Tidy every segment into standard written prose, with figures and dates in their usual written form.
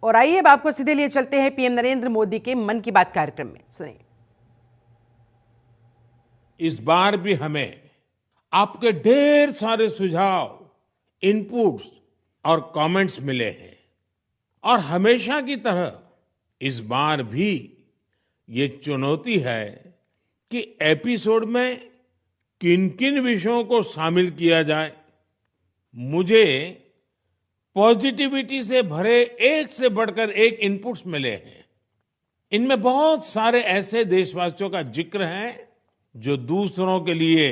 और आइए अब आपको सीधे लिए चलते हैं पीएम नरेंद्र मोदी के मन की बात कार्यक्रम में। सुनिए। इस बार भी हमें आपके ढेर सारे सुझाव, इनपुट्स और कमेंट्स मिले हैं और हमेशा की तरह इस बार भी ये चुनौती है कि एपिसोड में किन किन विषयों को शामिल किया जाए। मुझे पॉजिटिविटी से भरे एक से बढ़कर एक इनपुट्स मिले हैं। इनमें बहुत सारे ऐसे देशवासियों का जिक्र है जो दूसरों के लिए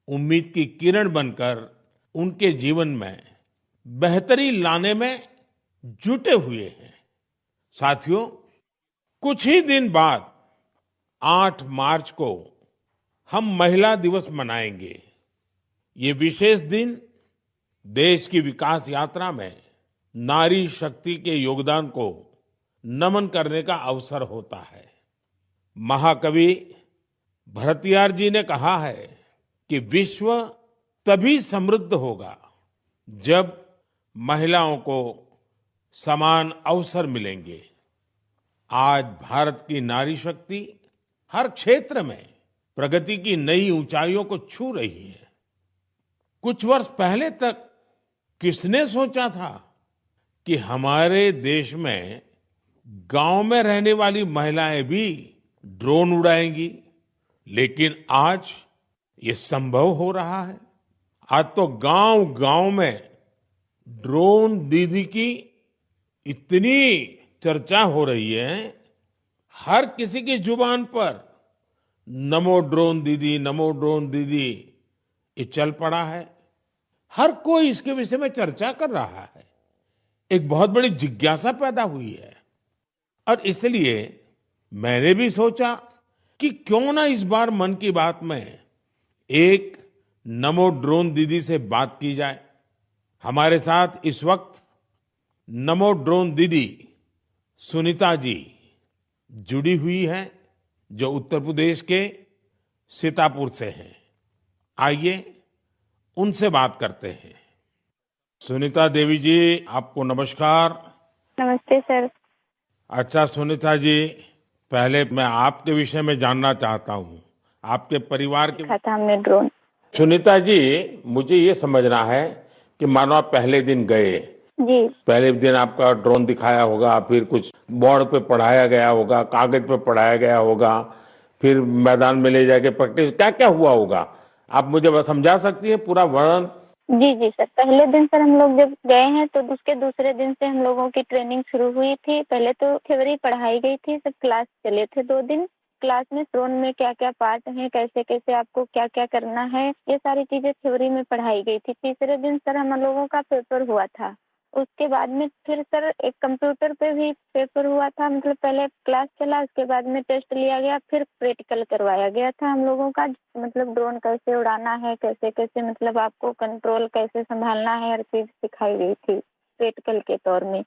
उम्मीद की किरण बनकर उनके जीवन में बेहतरी लाने में जुटे हुए हैं। साथियों, कुछ ही दिन बाद 8 मार्च को हम महिला दिवस मनाएंगे। ये विशेष दिन देश की विकास यात्रा में नारी शक्ति के योगदान को नमन करने का अवसर होता है। महाकवि भरतियार जी ने कहा है कि विश्व तभी समृद्ध होगा जब महिलाओं को समान अवसर मिलेंगे। आज भारत की नारी शक्ति हर क्षेत्र में प्रगति की नई ऊंचाइयों को छू रही है। कुछ वर्ष पहले तक किसने सोचा था कि हमारे देश में गांव में रहने वाली महिलाएं भी ड्रोन उड़ाएंगी, लेकिन आज ये संभव हो रहा है। आज तो गांव-गांव में ड्रोन दीदी की इतनी चर्चा हो रही है, हर किसी की जुबान पर नमो ड्रोन दीदी, नमो ड्रोन दीदी ये चल पड़ा है। हर कोई इसके विषय में चर्चा कर रहा है। एक बहुत बड़ी जिज्ञासा पैदा हुई है और इसलिए मैंने भी सोचा कि क्यों ना इस बार मन की बात में एक नमो ड्रोन दीदी से बात की जाए। हमारे साथ इस वक्त नमो ड्रोन दीदी सुनीता जी जुड़ी हुई हैं, जो उत्तर प्रदेश के सीतापुर से हैं। आइए उनसे बात करते हैं। सुनीता देवी जी, आपको नमस्कार। नमस्ते सर। अच्छा सुनीता जी, पहले मैं आपके विषय में जानना चाहता हूँ, आपके परिवार के। देखा था हमने ड्रोन। सुनीता जी, मुझे ये समझना है कि मानो आप पहले दिन गए, जी पहले दिन आपका ड्रोन दिखाया होगा, फिर कुछ बोर्ड पे पढ़ाया गया होगा, कागज पे पढ़ाया गया होगा, फिर मैदान में ले जाके प्रैक्टिस, क्या क्या हुआ होगा, आप मुझे बस समझा सकती है पूरा वर्णन? जी जी सर, पहले दिन सर हम लोग जब गए हैं तो उसके दूसरे दिन से हम लोगों की ट्रेनिंग शुरू हुई थी। पहले तो थ्योरी पढ़ाई गई थी, सब क्लास चले थे 2 दिन। क्लास में ड्रोन में क्या क्या पार्ट हैं, कैसे कैसे आपको क्या क्या करना है, ये सारी चीजें थ्योरी में पढ़ाई गई थी। तीसरे दिन सर हम लोगों का पेपर हुआ था। उसके बाद में फिर सर एक कंप्यूटर पे भी पेपर हुआ था। मतलब पहले क्लास चला, उसके बाद में टेस्ट लिया गया, फिर प्रैक्टिकल करवाया गया था हम लोगों का। मतलब ड्रोन कैसे उड़ाना है, कैसे कैसे मतलब आपको कंट्रोल कैसे संभालना है, हर चीज सिखाई गई थी प्रैक्टिकल के तौर में।